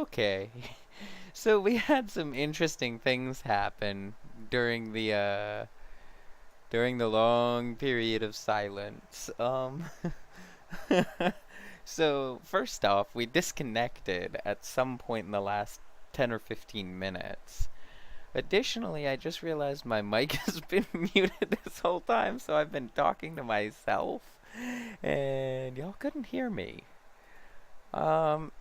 Okay. So we had some interesting things happen during the long period of silence. So first off, we disconnected at some point in the last 10 or 15 minutes. Additionally, I just realized my mic has been muted this whole time, so I've been talking to myself, and y'all couldn't hear me. Um,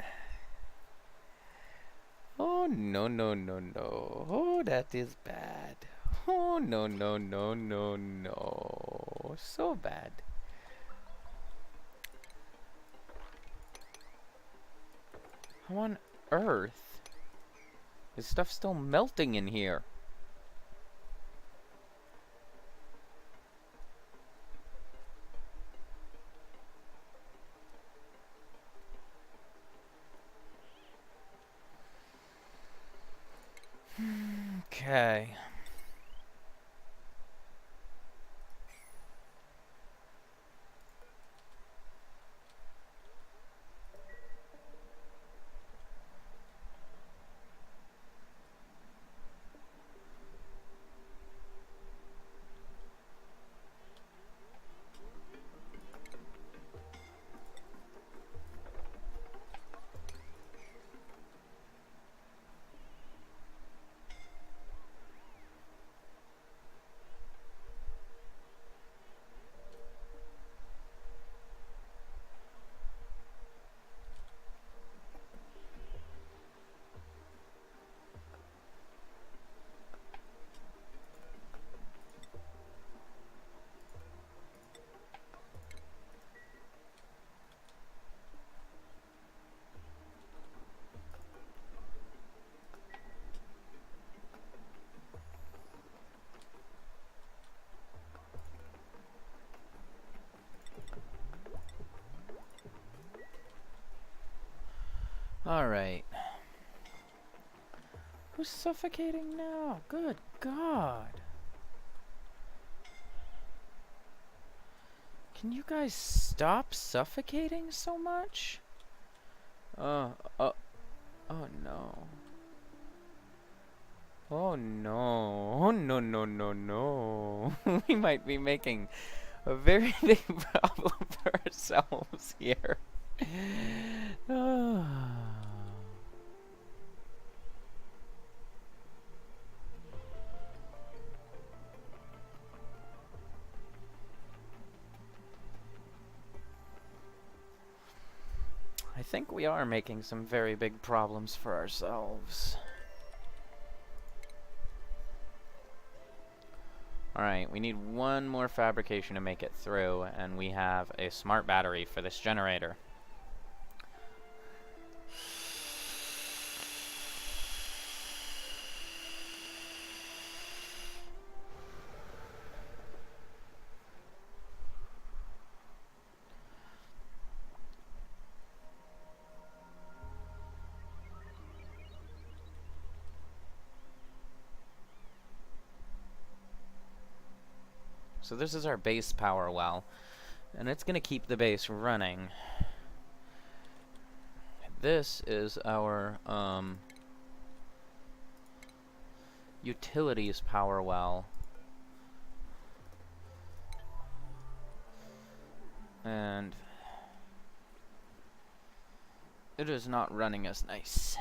oh no no no no. Oh, that is bad. Oh no no no no no. So bad. How on earth is stuff still melting in here? Okay. Alright. Who's suffocating now? Good God. Can you guys stop suffocating so much? Oh, oh, oh no. Oh no. Oh no no no no. We might be making a very big problem for ourselves here. I think we are making some very big problems for ourselves. Alright, we need one more fabrication to make it through, and we have a smart battery for this generator. So this is our base power well, and it's going to keep the base running. This is our utilities power well. And it is not running as nice.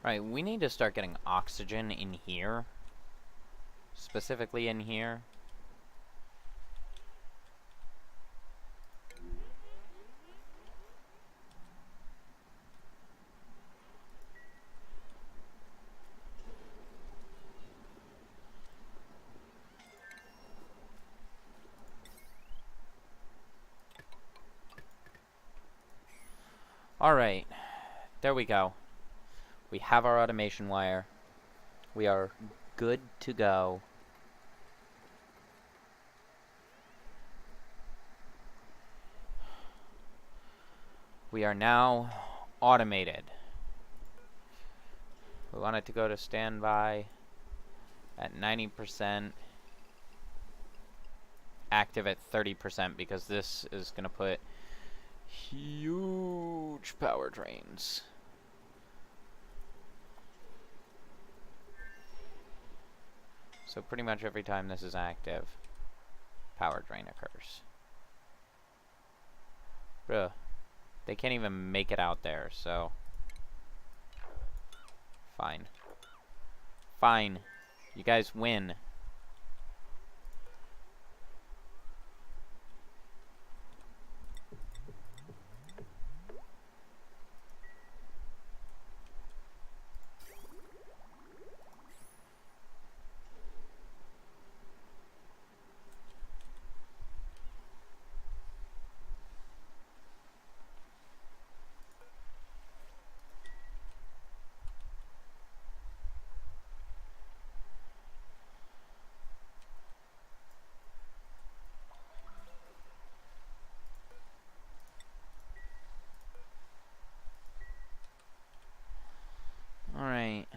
Right, we need to start getting oxygen in here. Specifically in here. Alright, there we go. We have our automation wire. We are good to go. We are now automated. We want it to go to standby at 90%, active at 30% because this is going to put huge power drains. So pretty much every time this is active, power drain occurs. Bruh. They can't even make it out there, so... Fine. Fine. You guys win. Alright.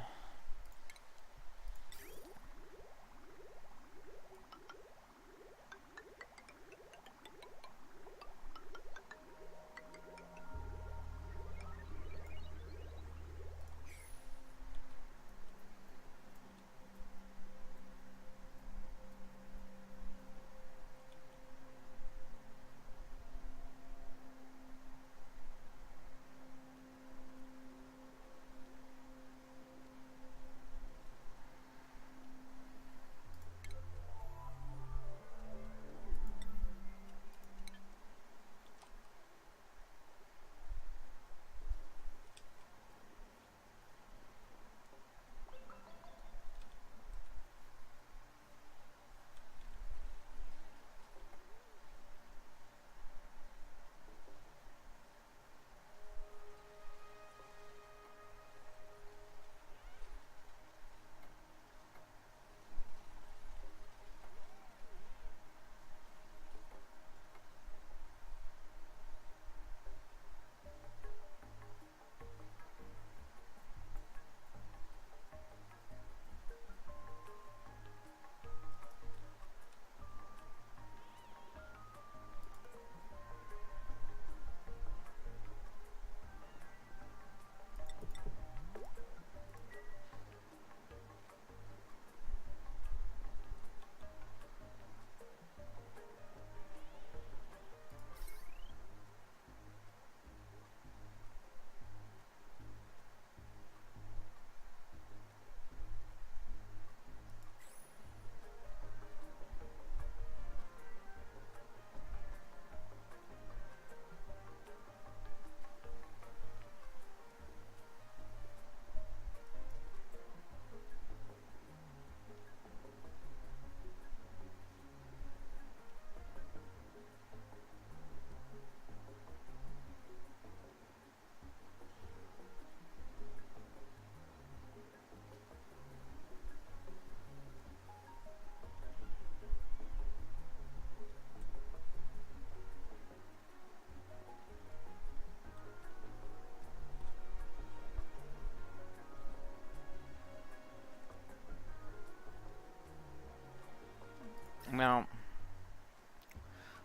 Now,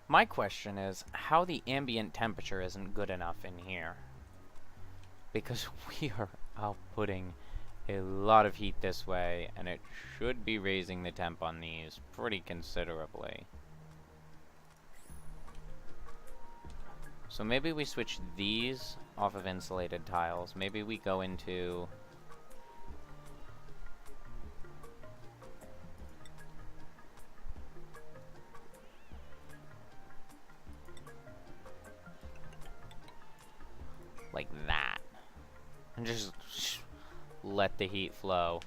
my question is how the ambient temperature isn't good enough in here. Because we are outputting a lot of heat this way, and it should be raising the temp on these pretty considerably. So maybe we switch these off of insulated tiles. Maybe we go into... like that. And just let the heat flow.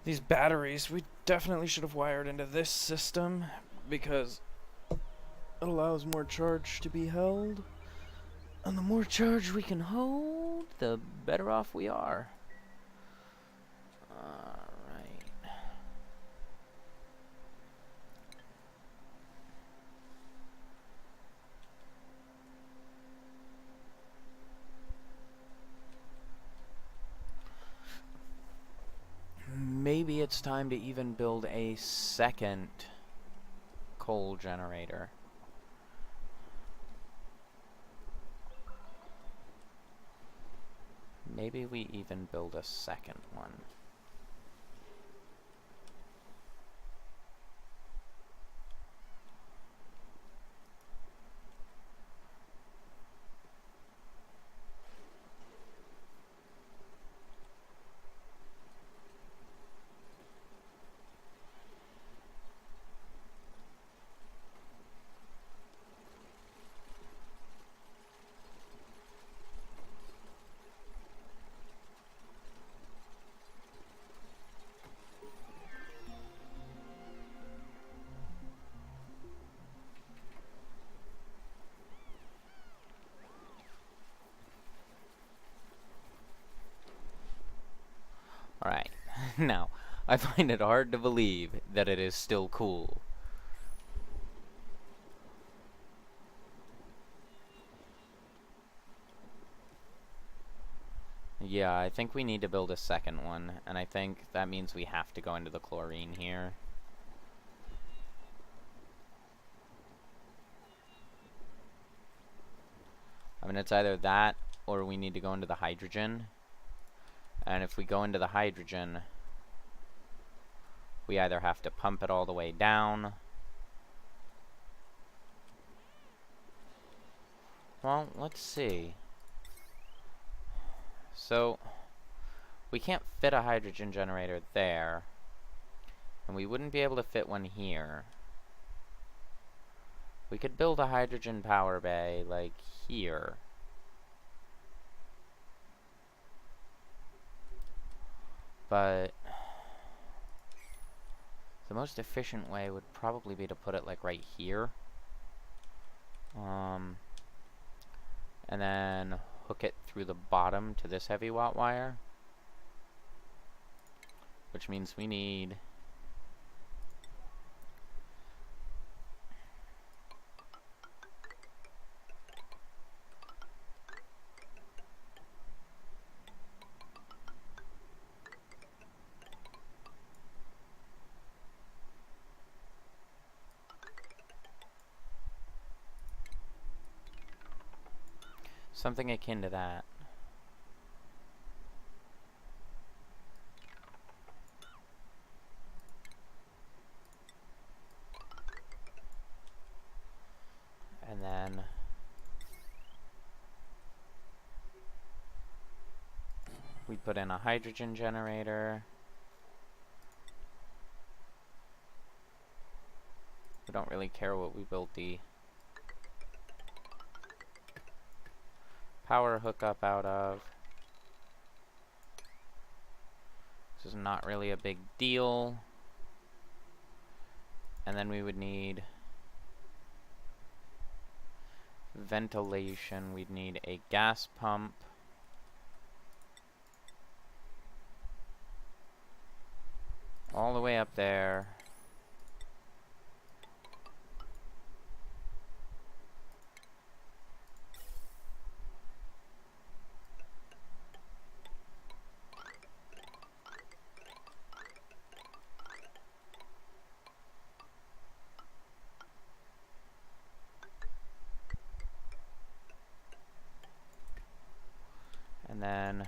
These batteries, we definitely should have wired into this system because it allows more charge to be held. And the more charge we can hold, the better off we are. Alright. Maybe it's time to even build a second coal generator. Maybe we even build a second one. Alright, now, I find it hard to believe that it is still cool. Yeah, I think we need to build a second one, and I think that means we have to go into the chlorine here. I mean, it's either that, or we need to go into the hydrogen. And if we go into the hydrogen, we either have to pump it all the way down. Well, let's see. So, we can't fit a hydrogen generator there. And we wouldn't be able to fit one here. We could build a hydrogen power bay, like, here. But the most efficient way would probably be to put it, like, right here. And then hook it through the bottom to this heavy watt wire. Which means we need something akin to that. And then we put in a hydrogen generator. We don't really care what we built the power hookup out of. This is not really a big deal. And then we would need ventilation. We'd need a gas pump. All the way up there. And then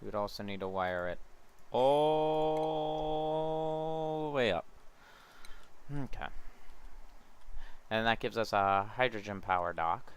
we would also need to wire it all the way up. Okay. And that gives us a hydrogen power dock.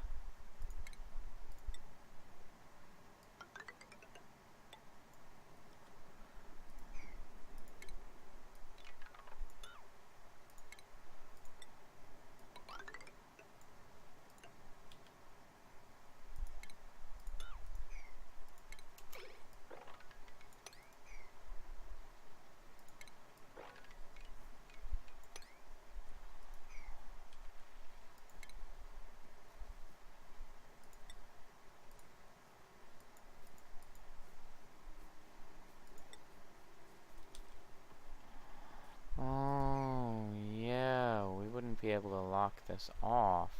be able to lock this off.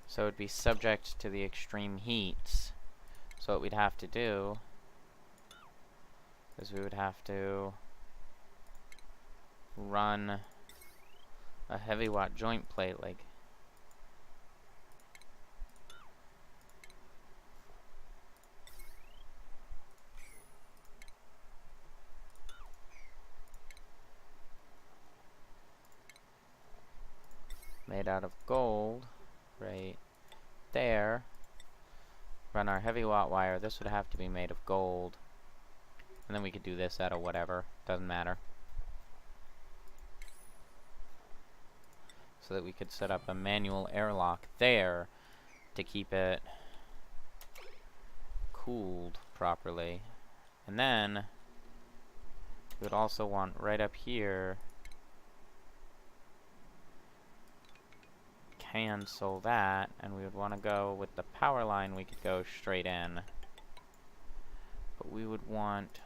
So it would be subject to the extreme heats. So what we'd have to do is we would have to run a heavy watt joint plate like made out of gold right there. Run our heavy watt wire. This would have to be made of gold. And then we could do this out of whatever. Doesn't matter. So that we could set up a manual airlock there to keep it cooled properly. And then we would also want right up here, cancel that, and we would want to go with the power line. We could go straight in, but we would want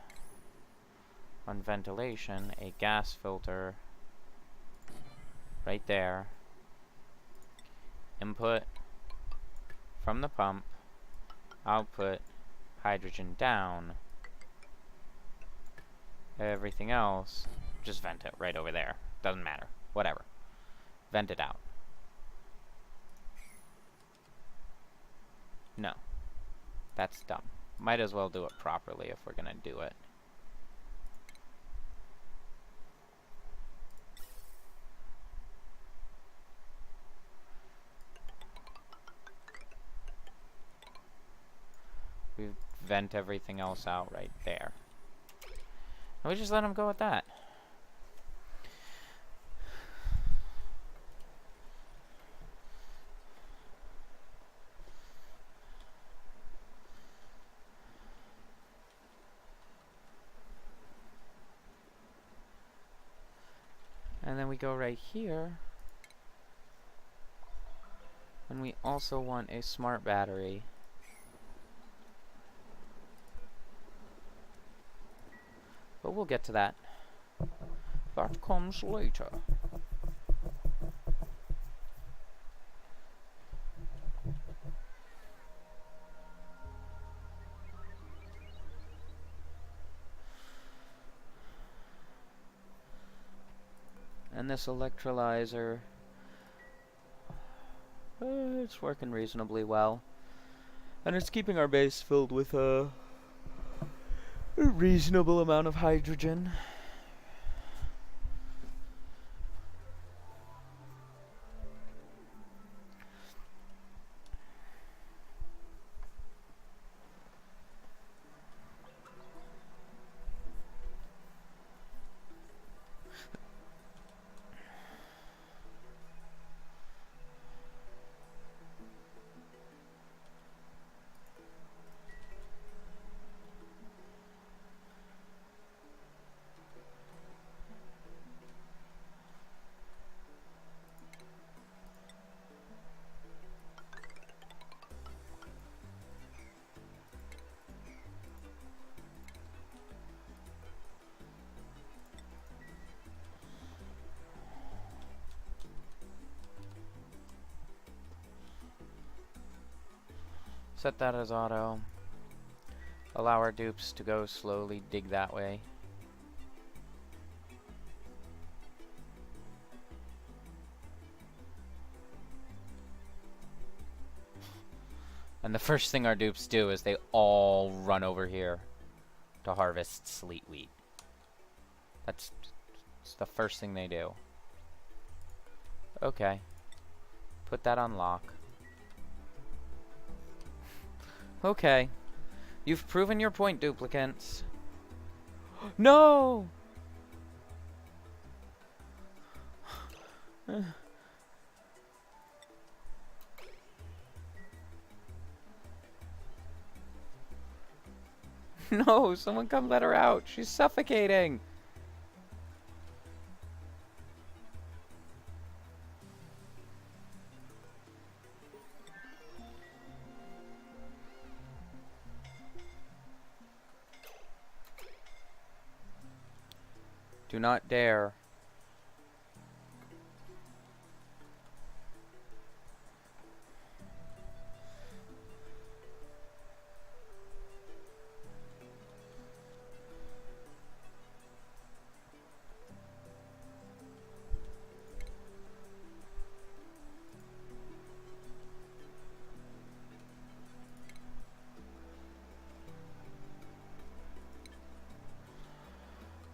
on ventilation a gas filter right there. Input from the pump, output hydrogen down. Everything else, just vent it right over there. Doesn't matter. Whatever. Vent it out. No. That's dumb. Might as well do it properly if we're gonna do it. We vent everything else out right there. And we just let him go with that. And then we go right here, and we also want a smart battery. But we'll get to that. That comes later. And this electrolyzer, it's working reasonably well. And it's keeping our base filled with a reasonable amount of hydrogen. Set that as auto. Allow our dupes to go slowly dig that way. And the first thing our dupes do is they all run over here to harvest sleet wheat. That's the first thing they do. Okay. Put that on lock. Okay. You've proven your point, duplicants. No! No, someone come let her out. She's suffocating. Do not dare.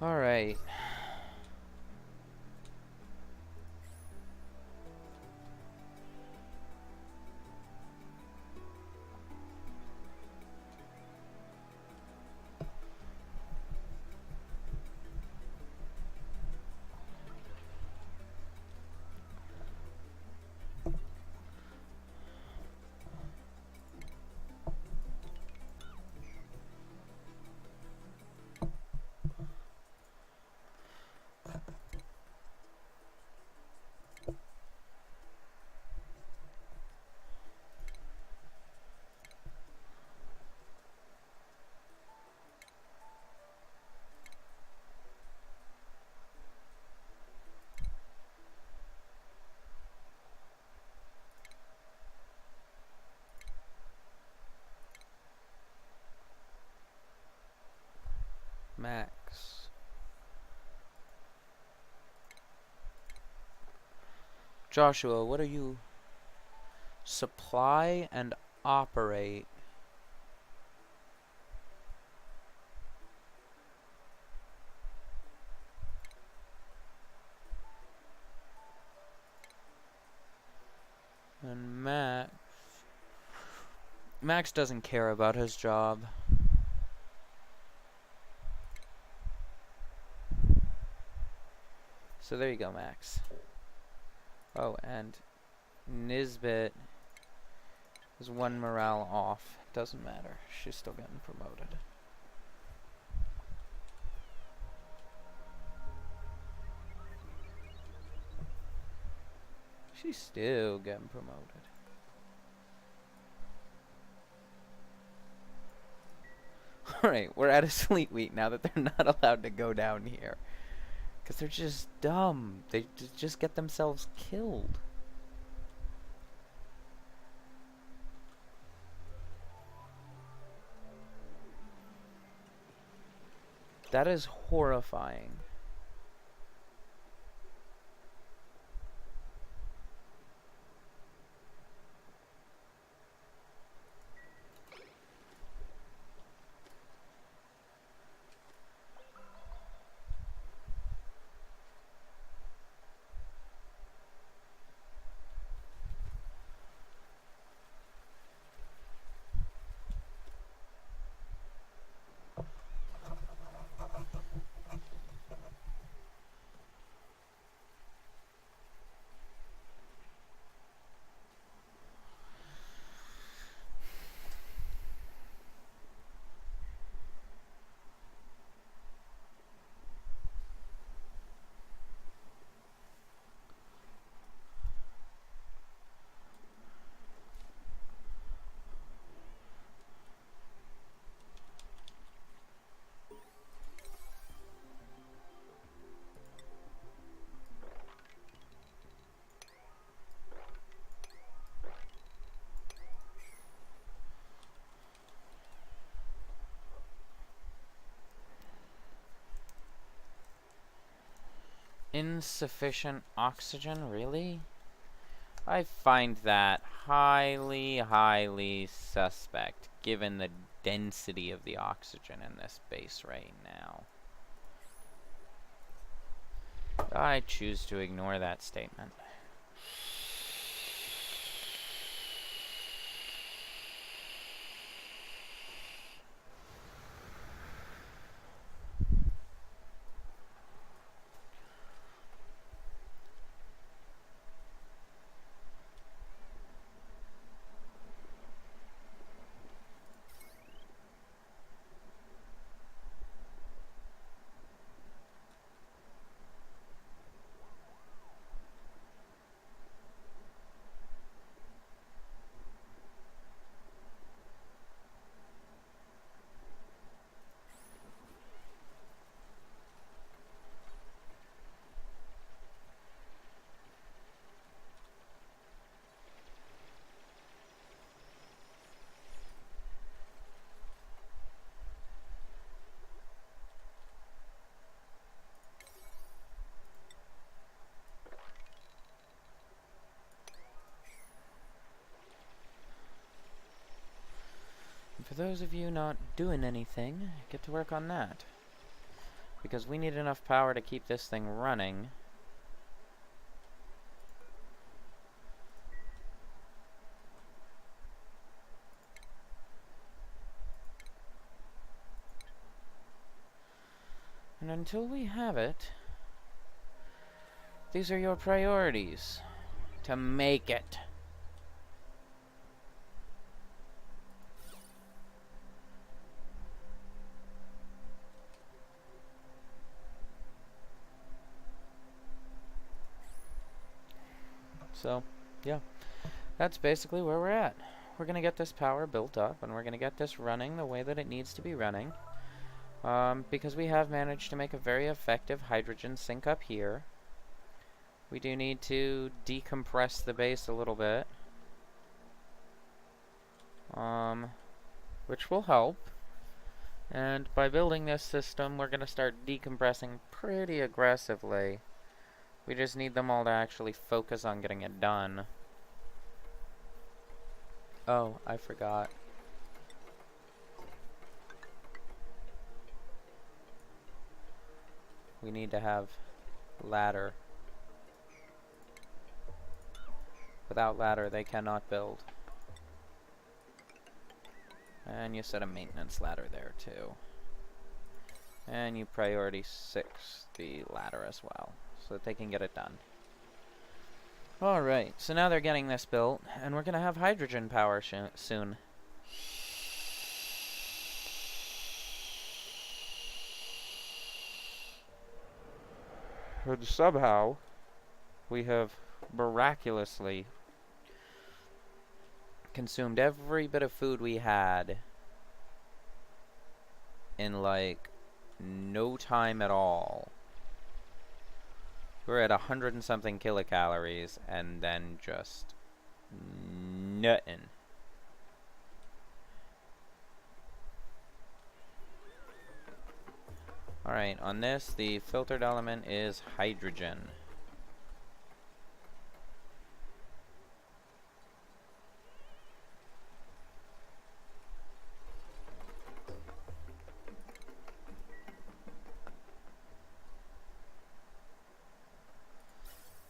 Alright. Max. Joshua, what are you? Supply and operate. And Max doesn't care about his job. So there you go, Max. Oh, and Nisbet is one morale off. Doesn't matter. She's still getting promoted. She's still getting promoted. Alright, we're at a Sleet Week now that they're not allowed to go down here. Because they're just dumb. They just get themselves killed. That is horrifying. Insufficient oxygen, really? I find that highly suspect, given the density of the oxygen in this base right now. I choose to ignore that statement. for those of you not doing anything, get to work on that. Because we need enough power to keep this thing running. And until we have it, these are your priorities. To make it. So, yeah. That's basically where we're at. We're going to get this power built up, and we're going to get this running the way that it needs to be running. Because we have managed to make a very effective hydrogen sink up here. We do need to decompress the base a little bit. Which will help. And by building this system, we're going to start decompressing pretty aggressively. We just need them all to actually focus on getting it done. Oh, I forgot. We need to have ladder. Without ladder, they cannot build. And you set a maintenance ladder there, too. And you priority 6 the ladder as well, so that they can get it done. Alright, so now they're getting this built, and we're going to have hydrogen power soon. And somehow, we have miraculously consumed every bit of food we had in, like, no time at all. We're at 100 and something kilocalories, and then just nothing. Alright, on this, the filtered element is hydrogen.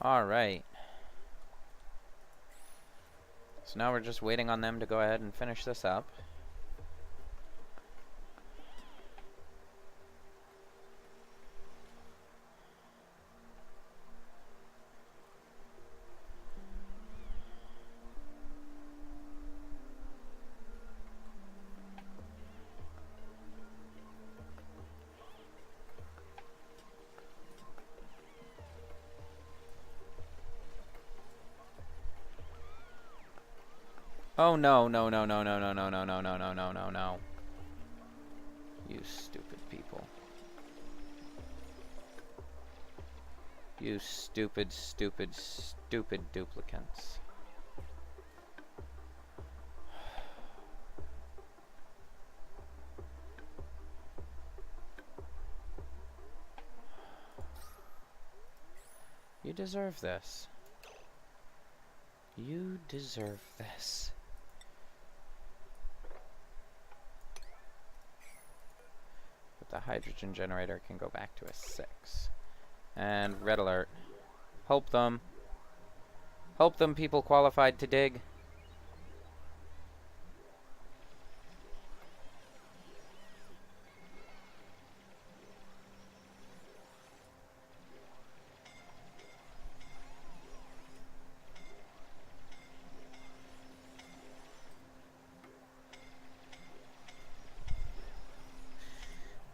Alright. So now we're just waiting on them to go ahead and finish this up. Oh no, no, no, no, no, no, no, no, no, no, no, no, no, no. You stupid people. You stupid, stupid, stupid duplicants. You deserve this. You deserve this. But the hydrogen generator can go back to a 6. And red alert. Help them. Help them, people qualified to dig.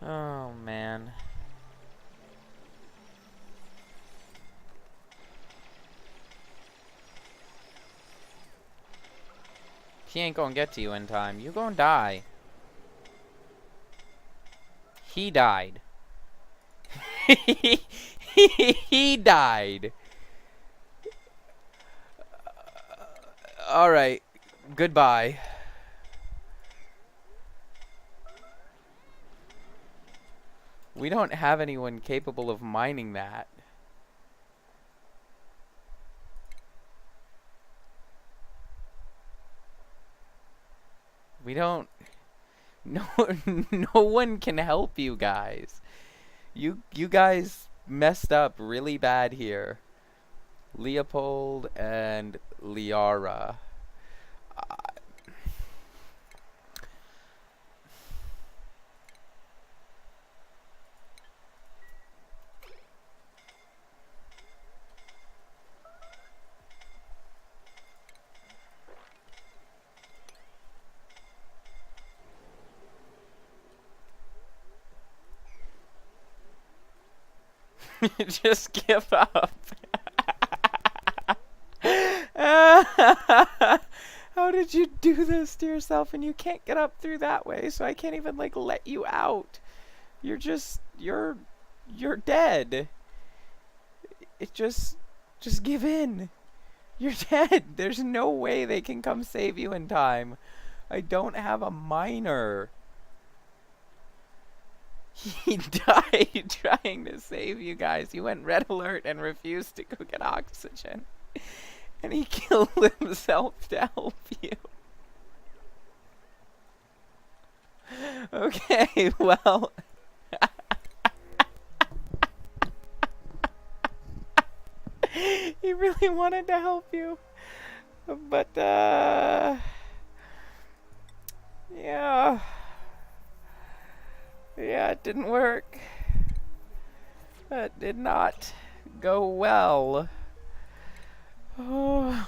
Oh, man. He ain't gonna get to you in time. You gonna die. He died. He died. Alright. Goodbye. We don't have anyone capable of mining that. We don't... No, no one can help you guys. You guys messed up really bad here. Leopold and Liara. Just give up. How did you do this to yourself? And you can't get up through that way, so I can't even like let you out. You're just you're dead. It just give in. You're dead. There's no way they can come save you in time. I don't have a miner. He died trying to save you guys. He went red alert and refused to go get oxygen. And he killed himself to help you. Okay, well. He really wanted to help you. But, yeah. Yeah, it didn't work. That did not go well. Oh,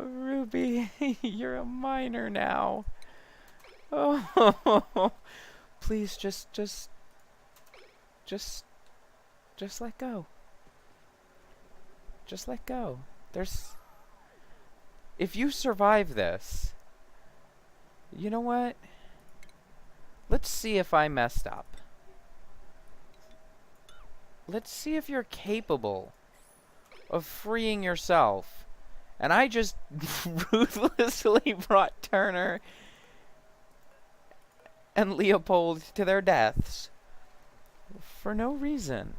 Ruby, you're a miner now. Oh, please just let go. Just let go. If you survive this, you know what? Let's see if I messed up. Let's see if you're capable of freeing yourself. And I just ruthlessly brought Turner and Leopold to their deaths for no reason.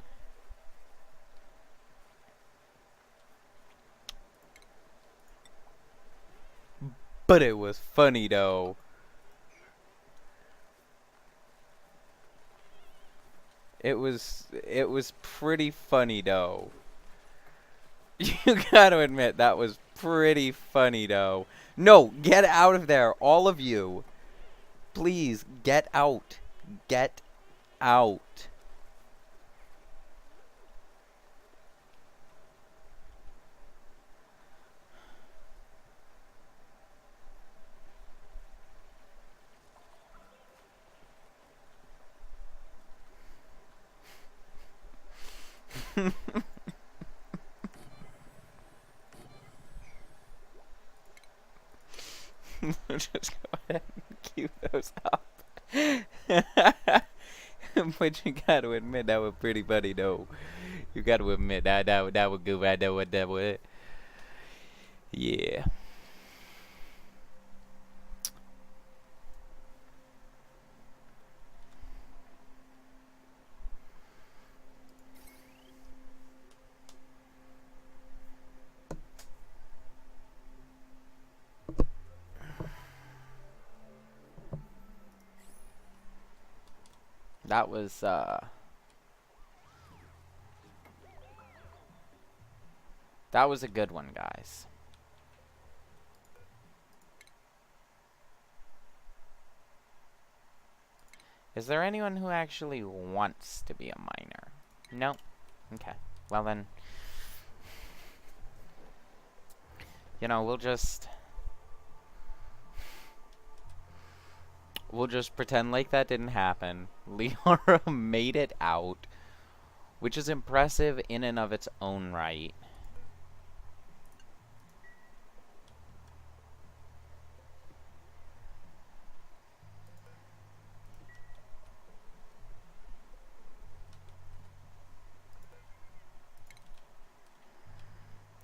But it was funny though. It was pretty funny though. You gotta admit that was pretty funny though. No, get out of there, all of you. Please, get out. Get out. Just go ahead and cue those up. But you gotta admit that was pretty funny though. You gotta admit that was good. That was. Yeah. That was a good one, guys. Is there anyone who actually wants to be a miner? No? Okay. Well then, you know, we'll just pretend like that didn't happen. Liara made it out, which is impressive in and of its own right.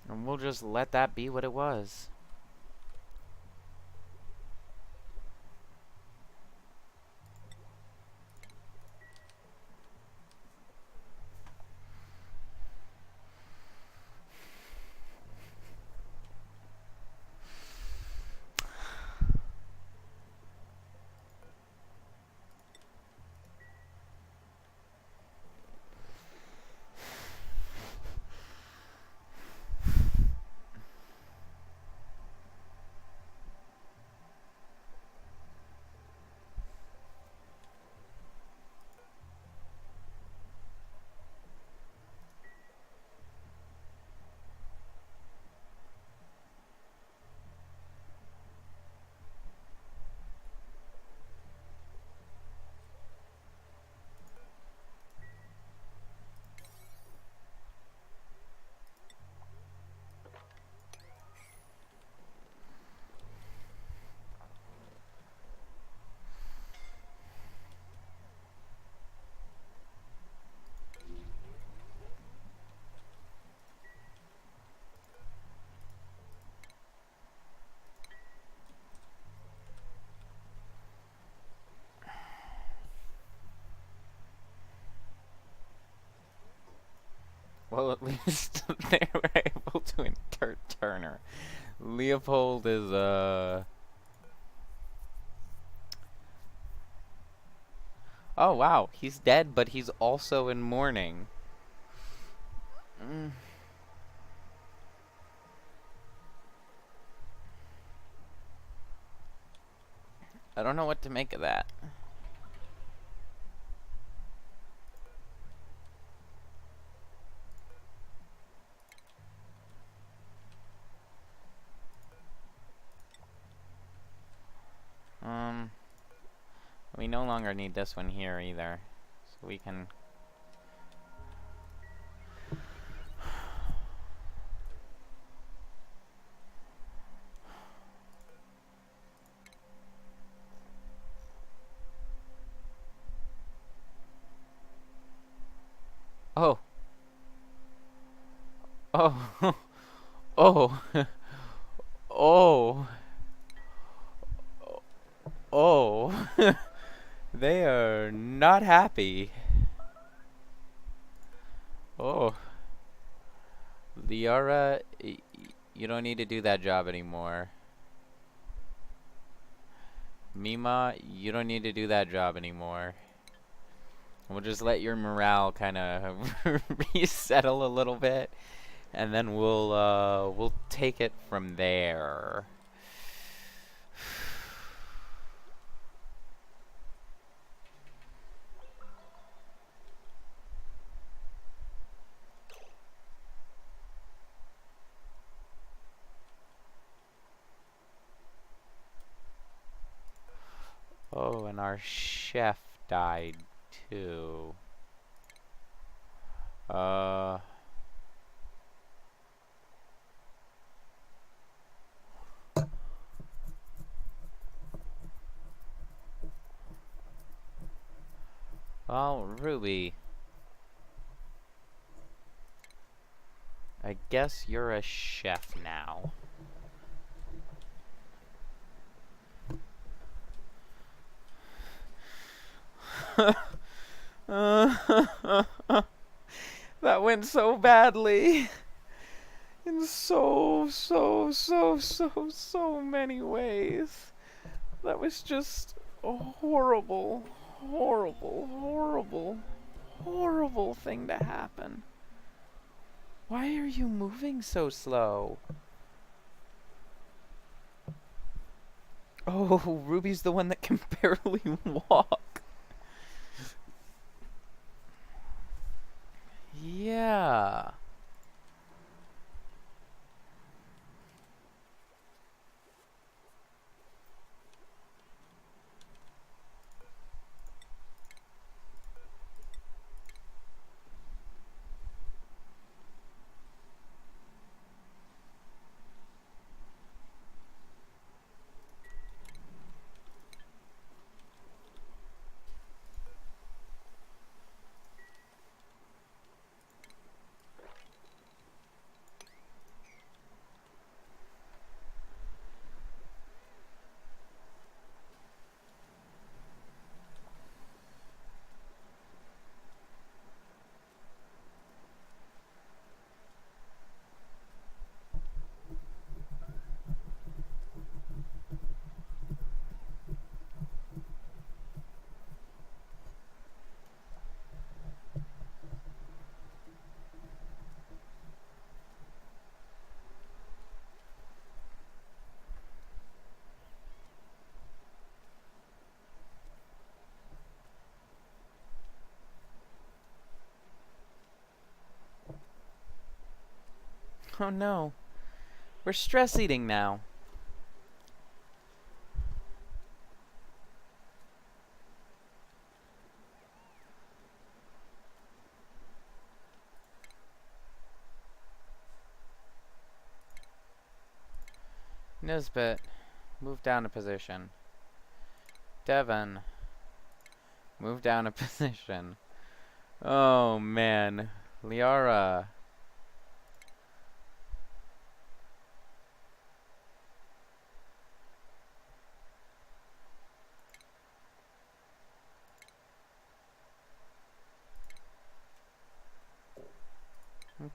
And we'll just let that be what it was. least they were able to inter Turner. Leopold is, oh, wow. He's dead, but he's also in mourning. Mm. I don't know what to make of that. We no longer need this one here either. So we can... Oh. Oh. Oh. Oh. Oh. They are not happy. Oh. Liara, you don't need to do that job anymore. Mima, you don't need to do that job anymore. We'll just let your morale kind of resettle a little bit, and then we'll take it from there. Oh, and our chef died too. Uh... Well, Ruby. I guess you're a chef now. That went so badly. In so many ways. That was just a horrible, horrible thing to happen. Why are you moving so slow? Oh, Ruby's the one that can barely walk. Yeah. Oh no. We're stress eating now. Nisbet, move down a position. Devon, move down a position. Oh man. Liara.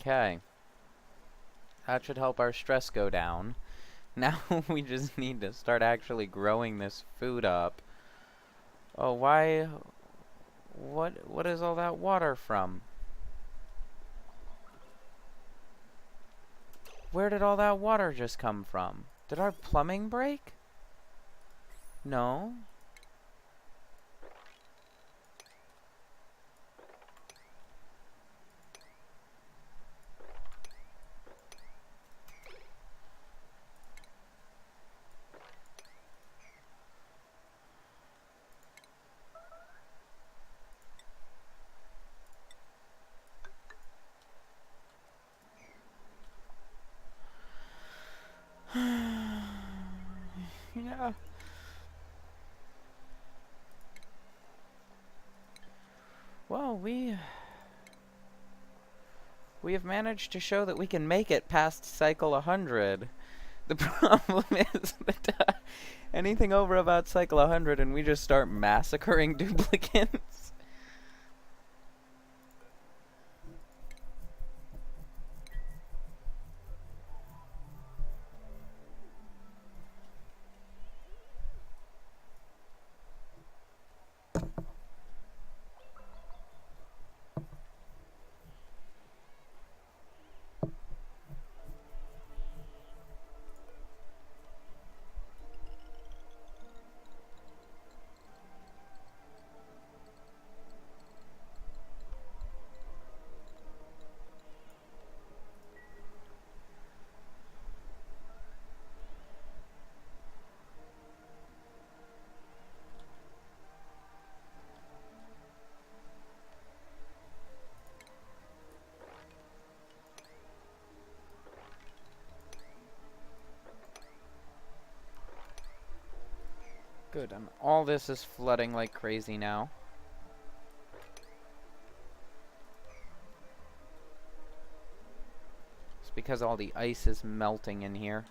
Okay. Okay. That should help our stress go down. Now we just need to start actually growing this food up. Oh, why? What is all that water from? Where did all that water just come from? Did our plumbing break? No. Yeah. Well, we have managed to show that we can make it past cycle 100. The problem is that anything over about cycle 100 and we just start massacring duplicates. Good, and all this is flooding like crazy now. It's because all the ice is melting in here.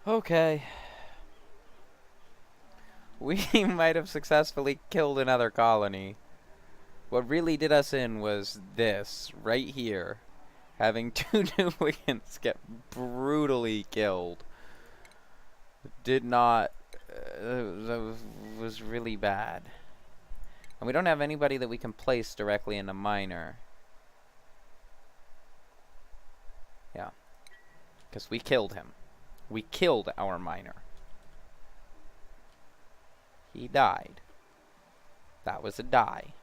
Okay. We might have successfully killed another colony. What really did us in was this, right here. Having two duplicates get brutally killed. Did not... that was really bad. And we don't have anybody that we can place directly in a miner. Yeah. Because we killed him. We killed our miner. He died. That was a die.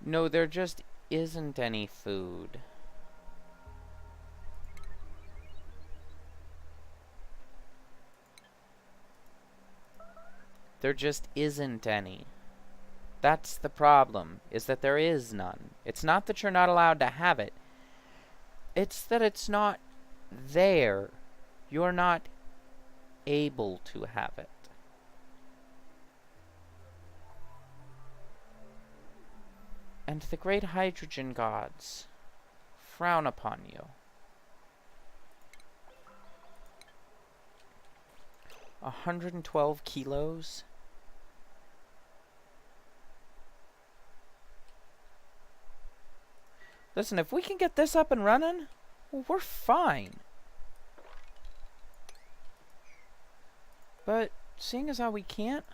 No, there just isn't any food. There just isn't any. That's the problem, is that there is none. It's not that you're not allowed to have it. It's that it's not there. You're not able to have it. And the great hydrogen gods frown upon you. 112 kilos. Listen, if we can get this up and running, well, we're fine. But seeing as how we can't,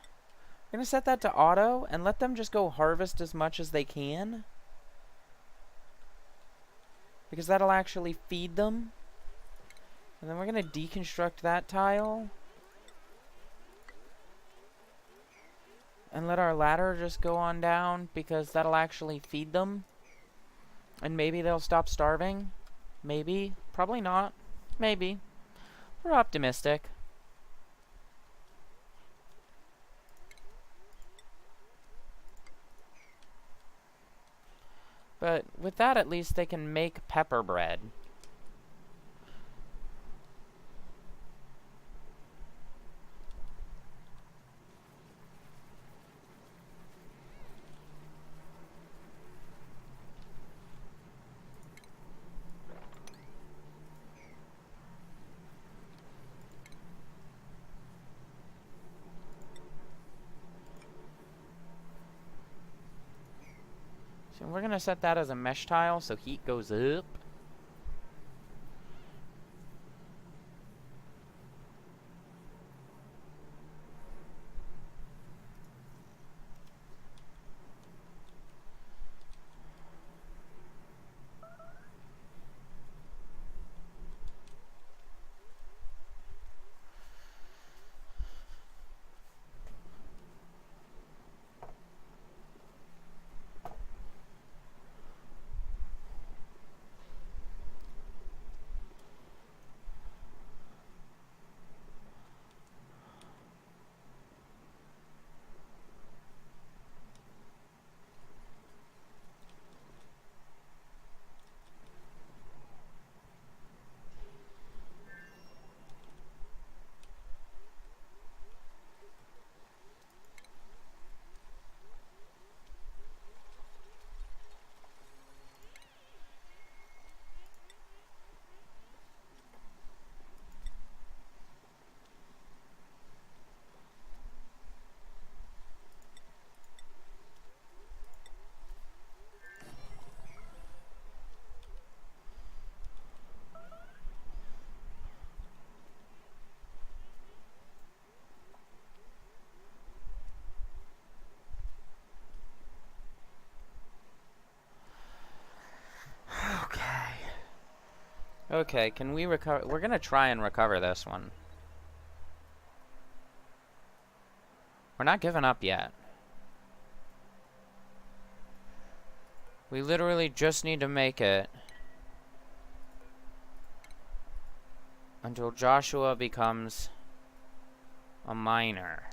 we're gonna set that to auto and let them just go harvest as much as they can. Because that'll actually feed them. And then we're gonna deconstruct that tile. And let our ladder just go on down because that'll actually feed them. And maybe they'll stop starving. Maybe. Probably not. Maybe. We're optimistic. But with that, at least they can make pepper bread. So we're going to set that as a mesh tile so heat goes up. Okay, can we recover? We're gonna try and recover this one. We're not giving up yet. We literally just need to make it until Joshua becomes a miner.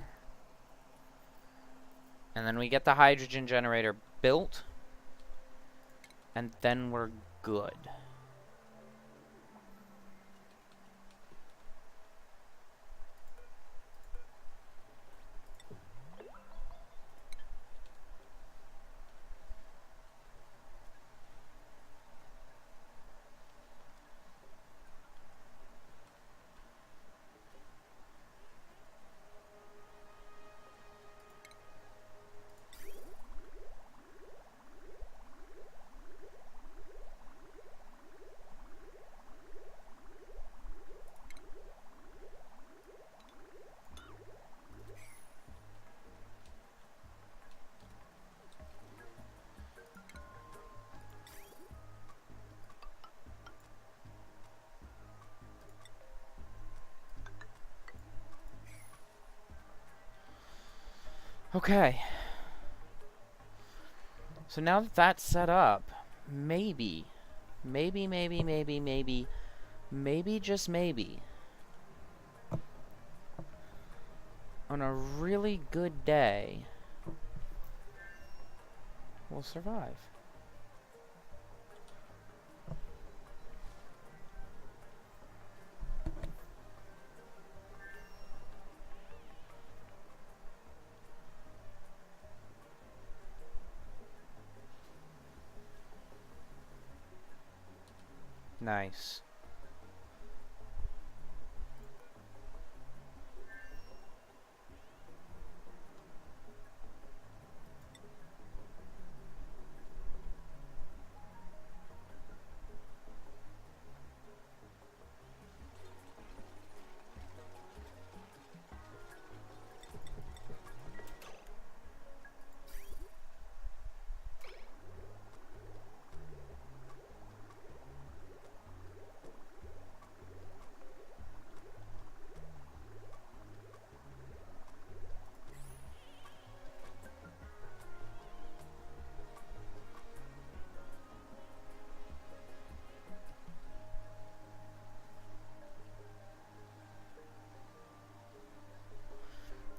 And then we get the hydrogen generator built, and then we're good. Okay. So now that that's set up, maybe, just maybe, on a really good day, we'll survive. Nice.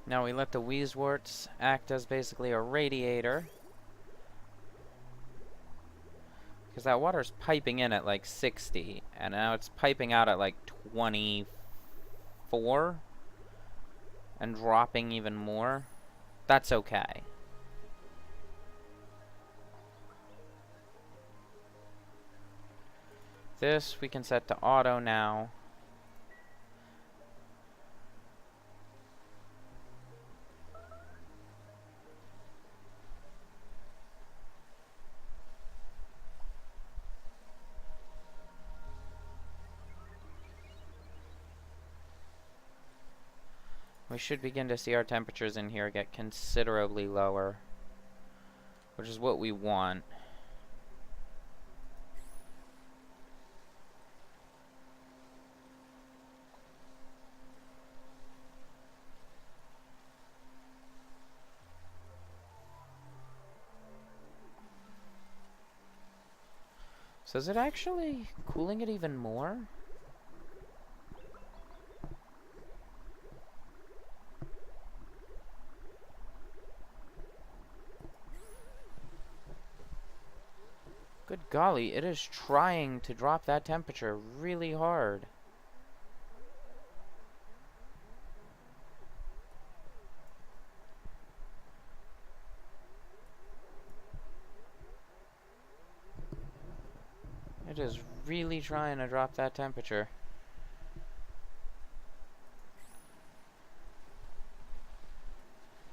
Now we let the Wheezeworts act as basically a radiator. Because that water's piping in at like 60, and now it's piping out at like 24, and dropping even more. That's okay. This we can set to auto now. We should begin to see our temperatures in here get considerably lower, which is what we want. So is it actually cooling it even more? Good golly, it is trying to drop that temperature really hard. It is really trying to drop that temperature.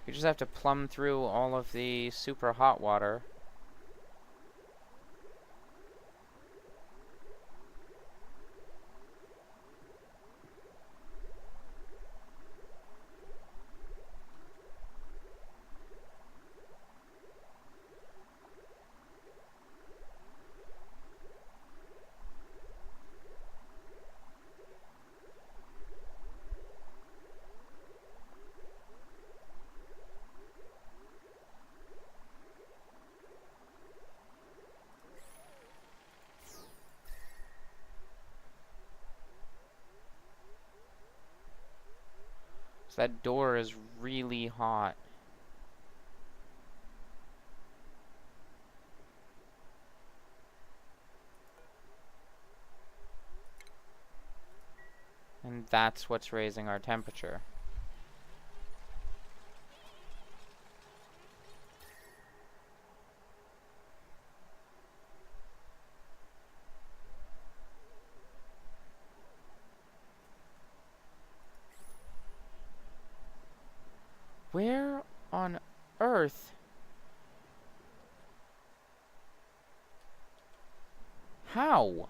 You just have to plumb through all of the super hot water. So that door is really hot. And that's what's raising our temperature. Where on earth? How?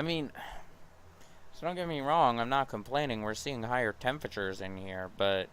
mean, so don't get me wrong, I'm not complaining. We're seeing higher temperatures in here, but...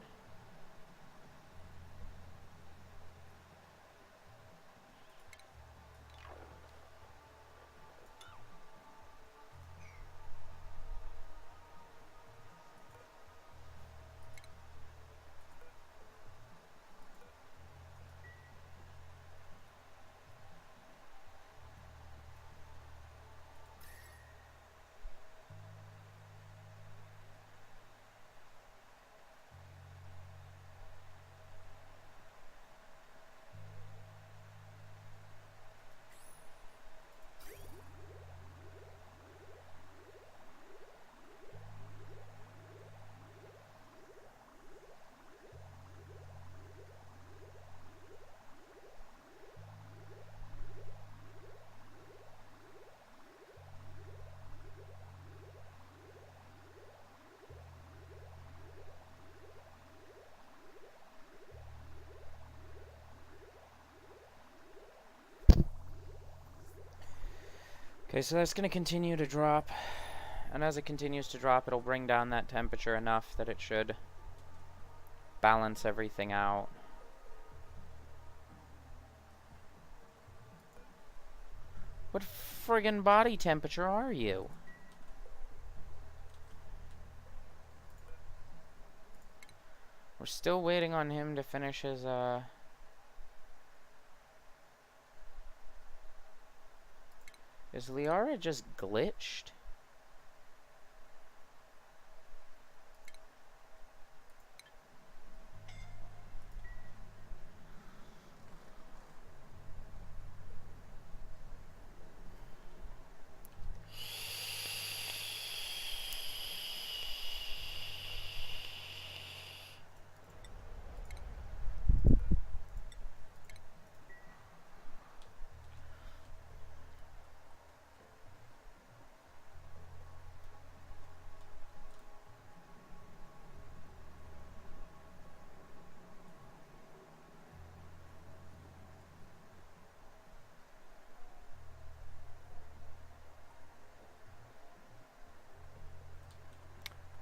Okay, so that's going to continue to drop. And as it continues to drop, it'll bring down that temperature enough that it should balance everything out. What friggin' body temperature are you? We're still waiting on him to finish his, Is Liara just glitched?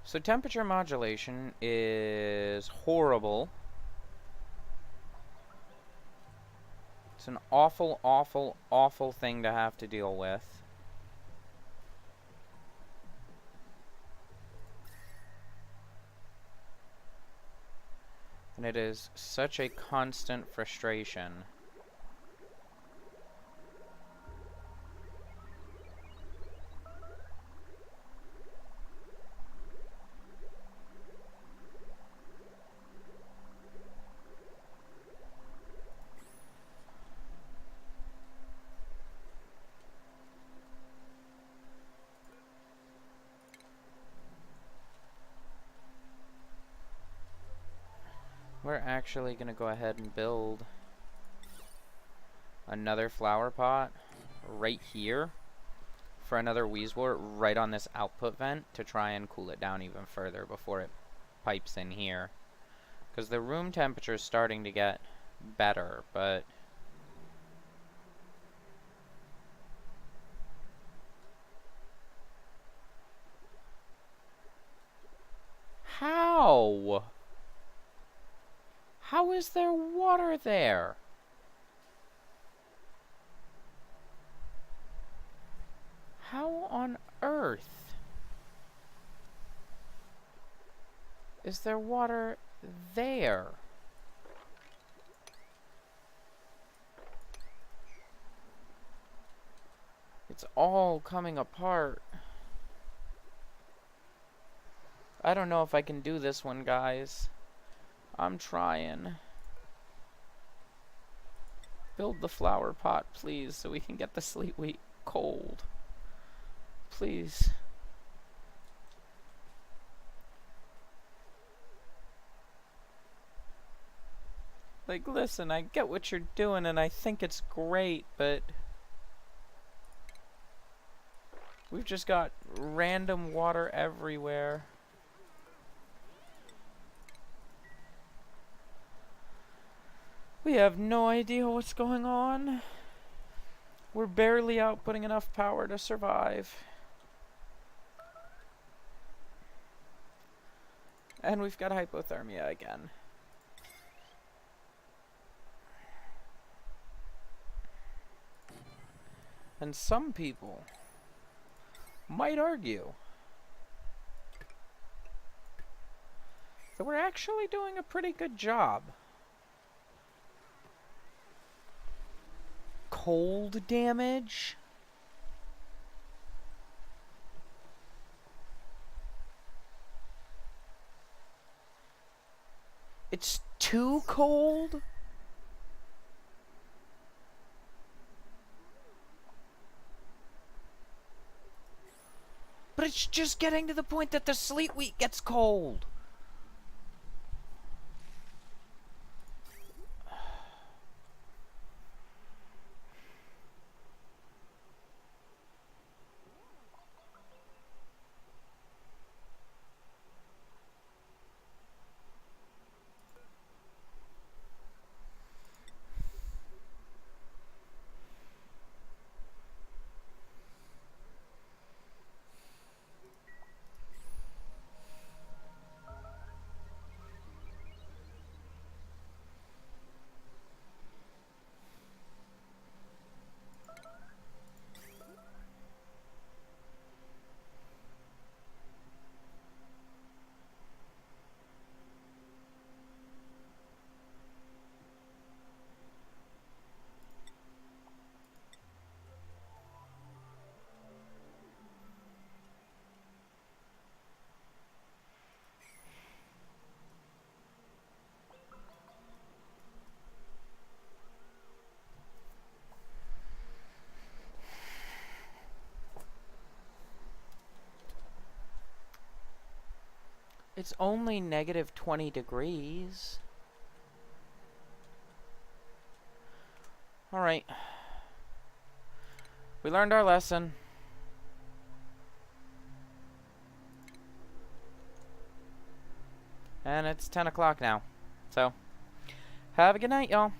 So temperature modulation is horrible. It's an awful, awful, awful thing to have to deal with. And it is such a constant frustration. We're actually going to go ahead and build another flower pot right here for another Wheezewort right on this output vent to try and cool it down even further before it pipes in here. Because the room temperature is starting to get better, but... How? How is there water there? How on earth is there water there? It's all coming apart. I don't know if I can do this one, guys. I'm trying. Build the flower pot, please, so we can get the sleet wheat cold. Please. Like, listen, I get what you're doing, and I think it's great, but... we've just got random water everywhere. We have no idea what's going on. We're barely outputting enough power to survive. And we've got hypothermia again. And some people might argue that we're actually doing a pretty good job. Cold damage? It's too cold? But it's just getting to the point that the sleet wheat gets cold. It's only negative 20 degrees. Alright. We learned our lesson. And it's 10 o'clock now. So, have a good night, y'all.